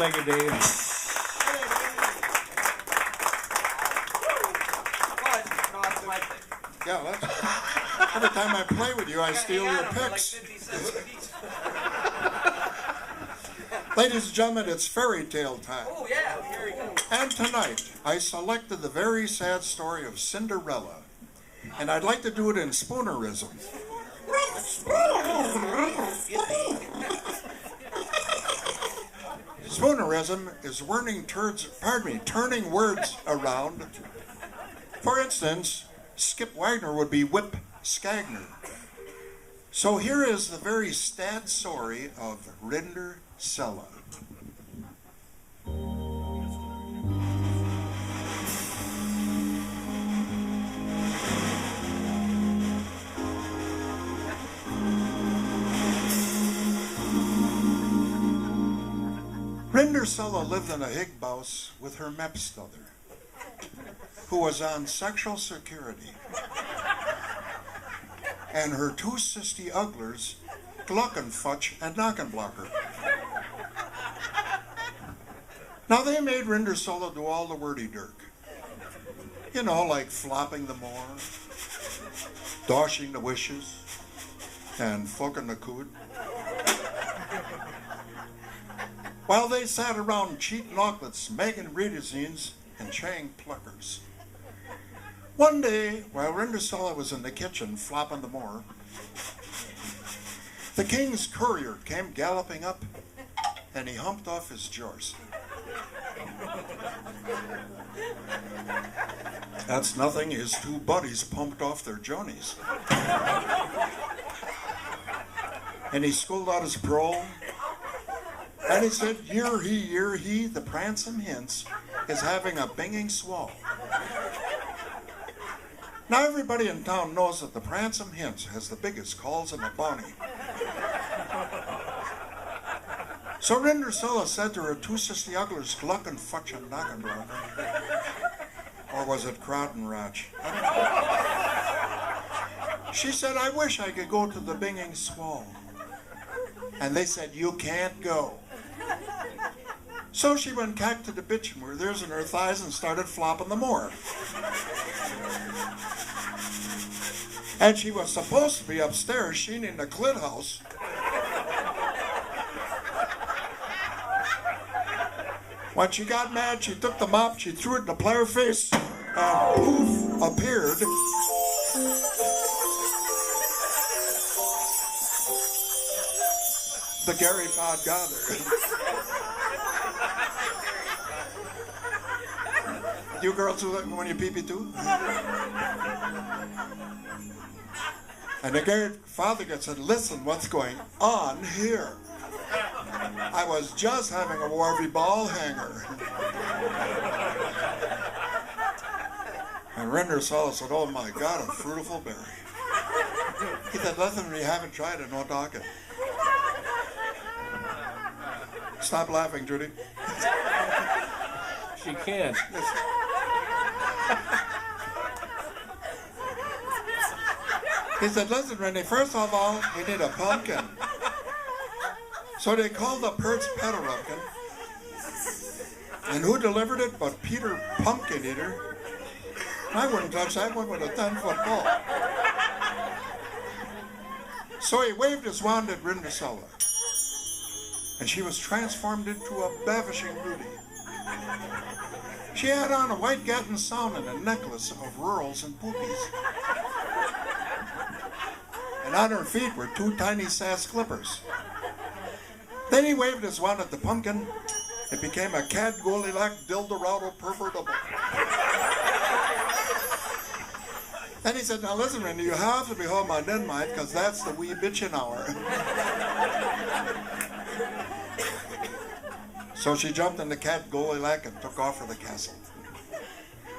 Thank you, Dave. Yeah, that's, every time I play with you, I steal your picks. Ladies and gentlemen, it's fairy tale time. Oh, yeah, here we go. And tonight, I selected the very sad story of Cinderella. And I'd like to do it in Spoonerism. Spoonerism is turning words around. For instance, Skip Wagner would be Whip Skagner. So here is the very sad story of Cinderella. Cinderella lived in a hig house with her mepstother, who was on sexual security, and her two sisty uglers, Gluckenfutch and Knockenblocker. Now they made Cinderella do all the wordy dirk. You know, like flopping the moor, doshing the wishes, and fucking the coot. While they sat around cheating auklets, making readazines, and chang pluckers. One day, while Cinderella was in the kitchen flopping the moor, the king's courier came galloping up, and he humped off his jorse. That's nothing, his two buddies pumped off their journeys. And he schooled out his parole, and he said, year he, the prancing hints, is having a binging swall. Now everybody in town knows that the Prancing Hints has the biggest calls in the bounty. So Cinderella said to her two sisty uglers, Gluckenfutch and Knockenblocker, or was it Crottenrotch? She said, I wish I could go to the binging swall. And they said, you can't go. So she went back to the bitchin' where there's in her thighs and started flopping the moor. And she was supposed to be upstairs sheening the clit house. When she got mad, she took the mop, she threw it in the player face, and poof, appeared the Gary Podgather. You girls do that when you pee-pee too? And the Gary Father said, listen, what's going on here? I was just having a Warby ball hanger. And Cinderella said, oh my God, a fruitful berry. He said, listen, we haven't tried it, no talking. Stop laughing, Judy. She can't. He said, listen, Randy, first of all, we need a pumpkin. So they called up Hertz Petarumpkin. And who delivered it but Peter Pumpkin Eater? I wouldn't touch that one with a 10-foot pole. So he waved his wand at Cinderella, and she was transformed into a ravishing beauty. She had on a white Gatton sound and a necklace of rurals and poopies. And on her feet were two tiny sass clippers. Then he waved his wand at the pumpkin. It became a cad goldilocks dildorado pervertible. Then he said, now listen, Randy, you have to behold my dynamite, because that's the wee bitchin' hour. So she jumped in the cat goldilocks and took off for the castle.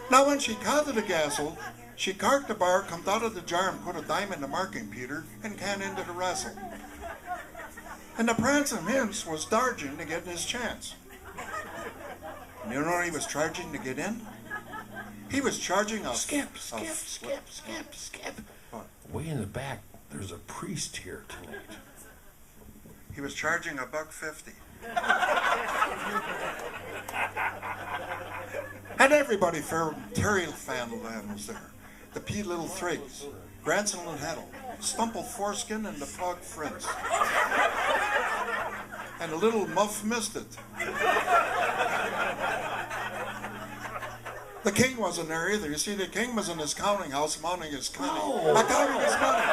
Now when she got to the castle, she carked the bar, come out of the jar and put a dime in the marking Peter and can into the wrestle. And the Prancing Hints was charging to get his chance. And you know what he was charging to get in? He was charging a Skip. What? Way in the back, there's a priest here tonight. He was charging $1.50. And everybody from Terry Fanland was there. The P. Little Thrigs, Granson and Heddle, Stumple Foreskin, and the Frog Fritz. And a little Muff missed it. The king wasn't there either. You see, the king was in his counting house mounting his money. Counting his money.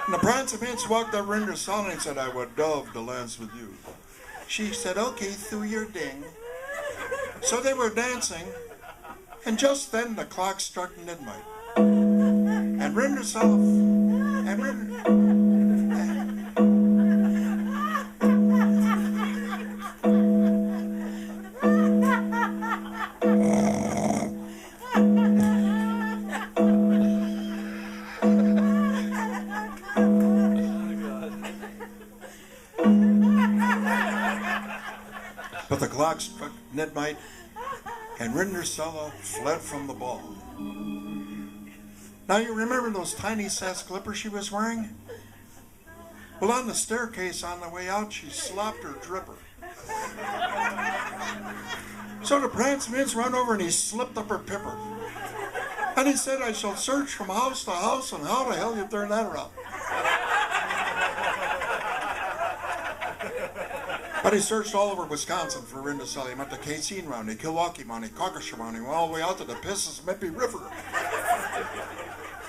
And the Prancing Prince walked up Rinder Solomon and said, I would love to dance with you. She said, okay, through your ding. So they were dancing, and just then the clock struck midnight. And Rinder Solomon, and Rinder... But the clock struck midnight, and Rindersella fled from the ball. Now you remember those tiny sass clippers she was wearing? Well, on the staircase on the way out, she slopped her dripper. So the Prancing Prince ran over and he slipped up her pipper. And he said, I shall search from house to house, and how the hell you turn that around? But he searched all over Wisconsin for Rindersella. He went to Casine Round, Milwaukee Mounty, Caucasian Mounty, all the way out to the Pissahippie River.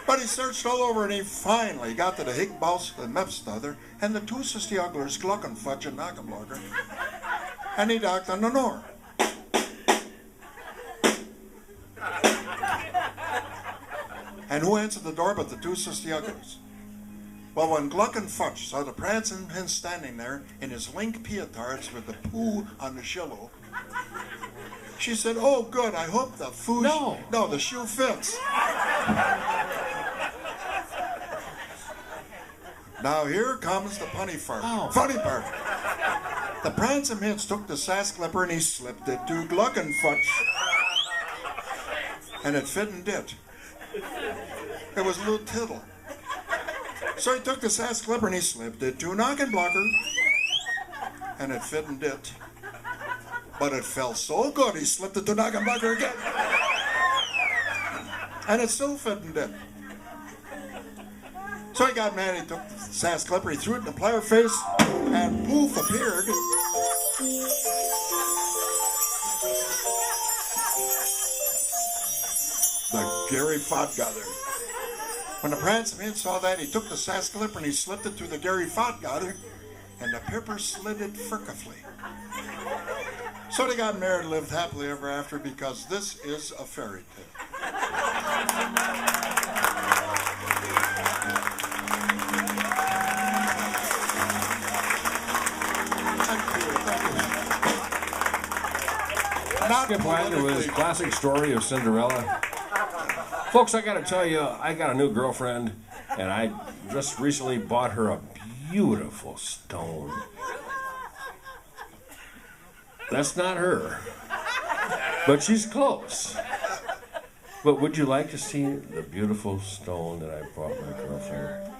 But he searched all over, and he finally got to the Higbaus, the Mepstother, and the two Sistioglers, Gluckenfudge and Nockenblogger. And he knocked on the door. And who answered the door but the two Sistioglers? Well, when Gluckenfudge saw the Prancing Prince standing there in his link pietards with the poo on the shillow, she said, oh, good, I hope the foo... No, the shoe fits. Now here comes the funny part. Funny part. The Prancing Prince took the sass clipper and he slipped it to Gluckenfudge. And it fit and did. It was a little tittle. So he took the sass clipper and he slipped it to Nockenblocker, and it fit and did. But it felt so good he slipped it to Nockenblocker again. And it still fit and did. So he got mad, he took the sass clipper, he threw it in the plier face, and poof appeared. The Gary Fodgather. When the Prancing Prince saw that, he took the sass clipper and he slipped it through the Gary Fodgather, and the pipper slitted furtively. So they got married and lived happily ever after, because this is a fairy tale. Skip Wagner with his classic story of Cinderella. Folks, I got to tell you, I got a new girlfriend, and I just recently bought her a beautiful stone. That's not her, but she's close. But would you like to see the beautiful stone that I brought my girlfriend?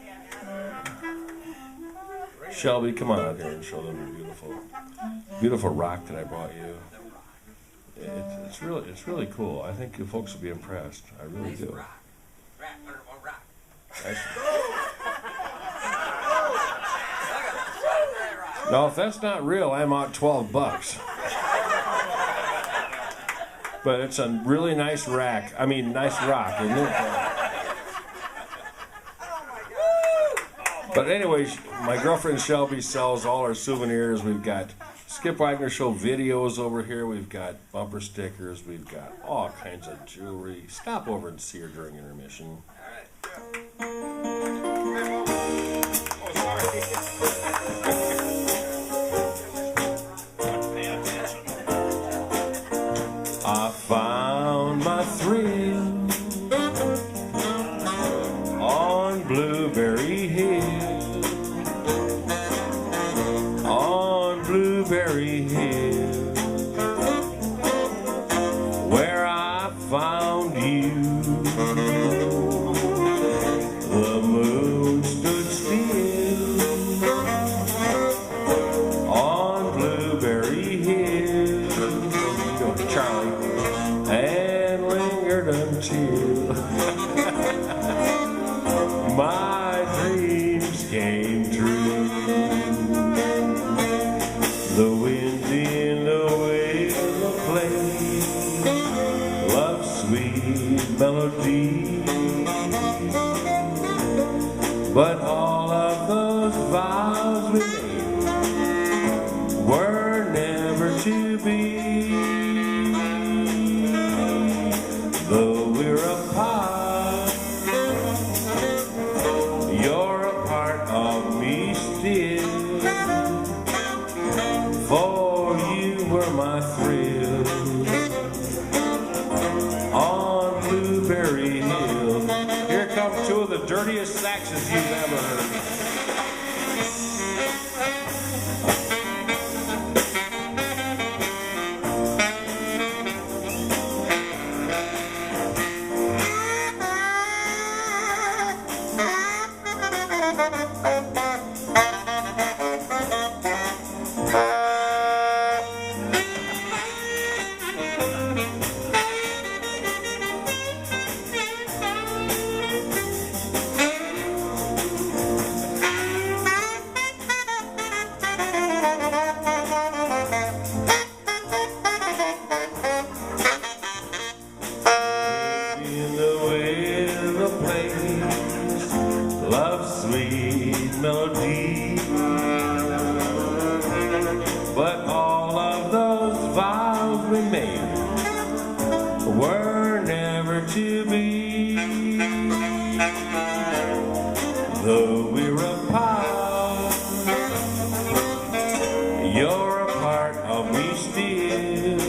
Shelby, come on out here and show them the beautiful rock that I brought you. It's really cool. I think you folks will be impressed. I really do. Now, if that's not real, I'm out $12. But it's a really nice nice rock, isn't it? But anyways, my girlfriend Shelby sells all our souvenirs. We've got Skip Wagner Show videos over here. We've got bumper stickers. We've got all kinds of jewelry. Stop over and see her during intermission. I found my thrill on Blueberry Hill. On Blueberry Hill, where I found you. The moon moon stood still on Blueberry Hill, Charlie, and lingered until my dreams came true. The wind's in the willow play, love's sweet melody. But all of those vows we made were never to be. Though we're apart, you're a part of me still. For you were my thrill on Blueberry Hill. Here come two of the dirtiest saxes you've ever heard. Love's sweet melody. But all of those vows we made were never to be. Though we're apart, you're a part of me still.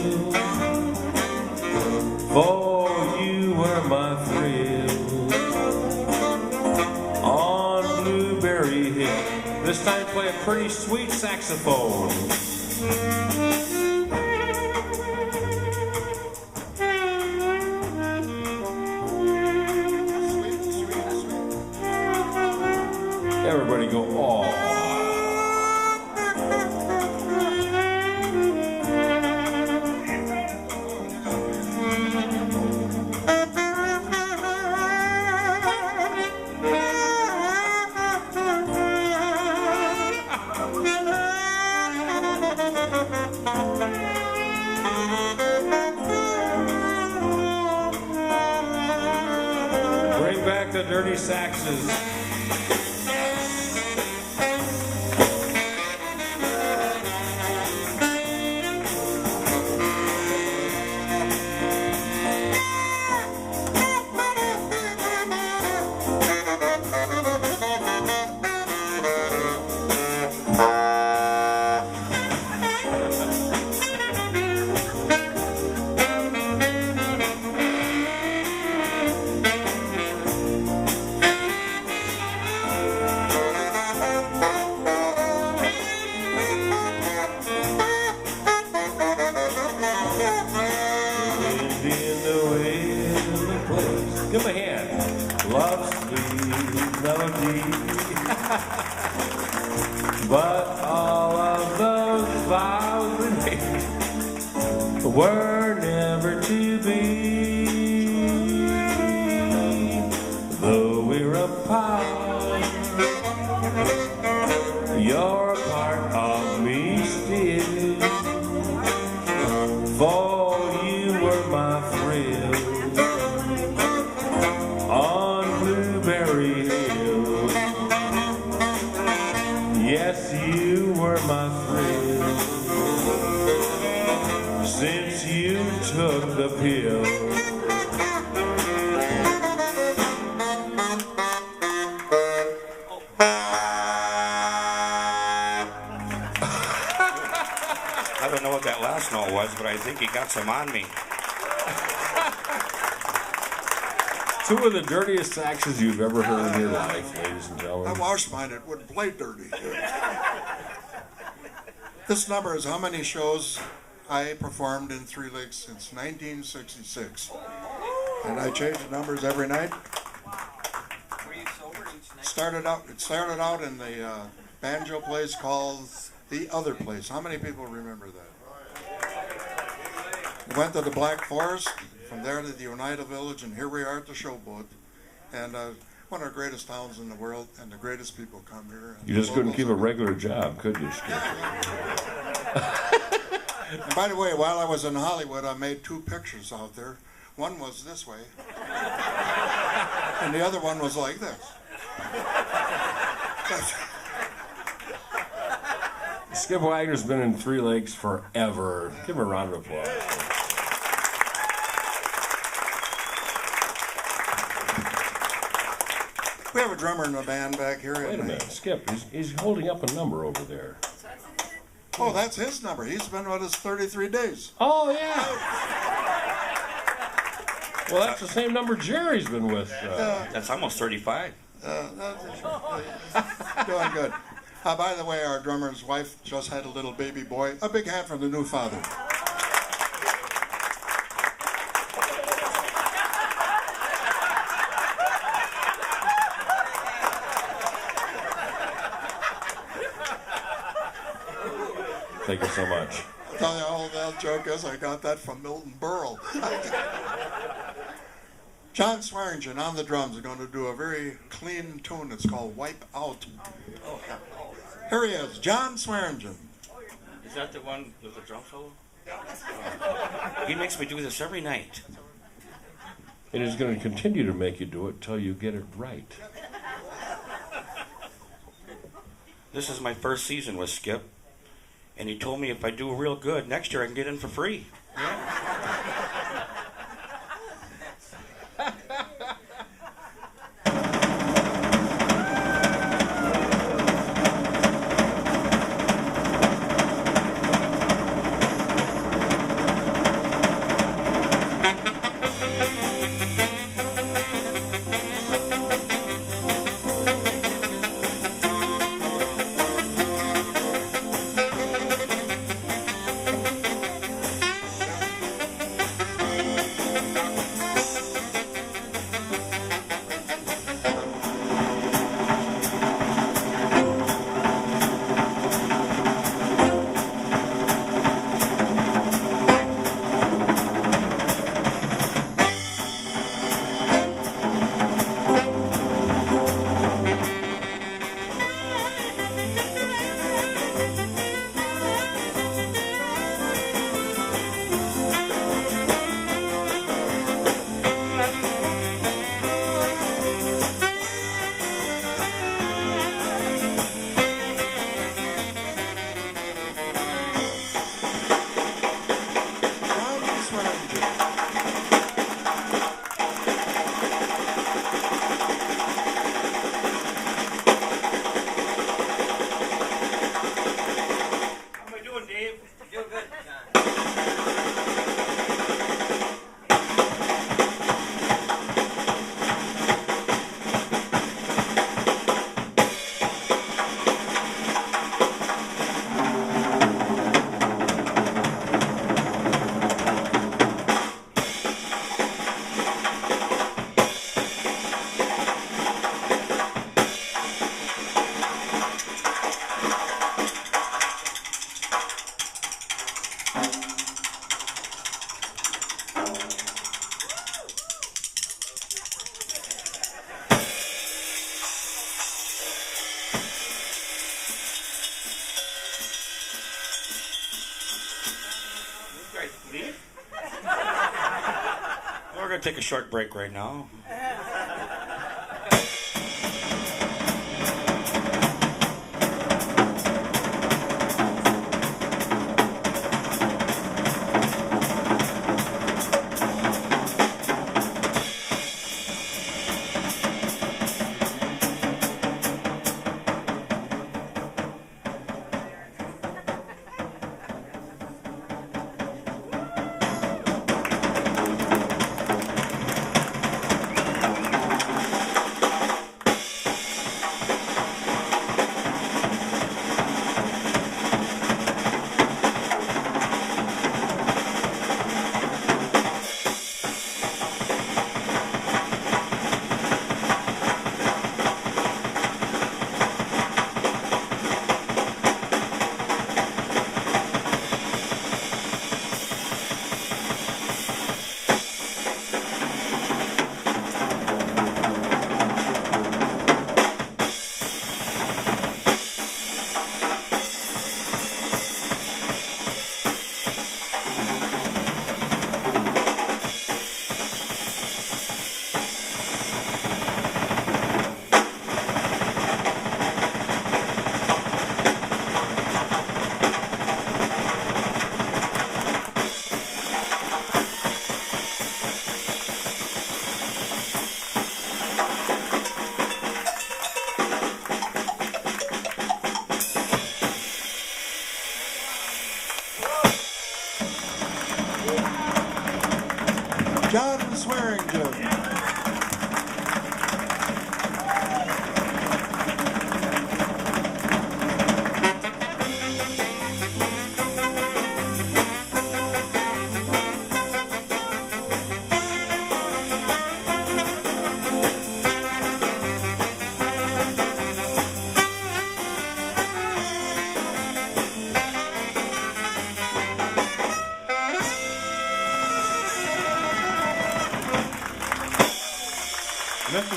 For you were my thrill on Blueberry Hill. This time play a pretty sweet saxophone. Everybody go, aw. Bring back the dirty saxes. Give him a hand. Love's sweet melody. But all of those vows we made were never to be. Though we're apart, you're a part of me still. For you were my thrill on Blueberry Hill. Yes, you were my thrill since you took the pill. I don't know what that last note was, but I think he got some on me. Two of the dirtiest saxes you've ever heard in your life, ladies and I gentlemen. washed mine, it wouldn't play dirty. This number is how many shows I performed in Three Lakes since 1966. And I change the numbers every night. Were you sober each night? started out in the banjo place called The Other Place. How many people remember that? We went to the Black Forest, from there to the Oneida Village, and here we are at the Showboat. And one of the greatest towns in the world, and the greatest people come here. You just couldn't keep a regular job, could you, Skip? And by the way, while I was in Hollywood, I made 2 pictures out there. One was this way, and the other one was like this. Skip Wagner's been in Three Lakes forever. Give him a round of applause. We have a drummer in the band back here. Wait a minute, Skip, he's holding up a number over there. Oh, that's his number. He's been with us 33 days. Oh, yeah. Well, that's the same number Jerry's been with. That's almost 35. Doing good. By the way, our drummer's wife just had a little baby boy. A big hand for the new father. Thank you so much. Tell you all that joke is I got that from Milton Berle. John Swearingen on the drums is going to do a very clean tune. It's called Wipe Out. Here he is, John Swearingen. Is that the one with the drum solo? He makes me do this every night. And he's going to continue to make you do it till you get it right. This is my first season with Skip, and he told me if I do real good, next year I can get in for free. We're going to take a short break right now.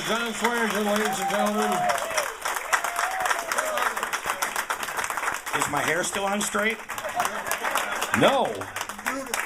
John Swearingen, ladies and gentlemen. Is my hair still on straight? No. Beautiful.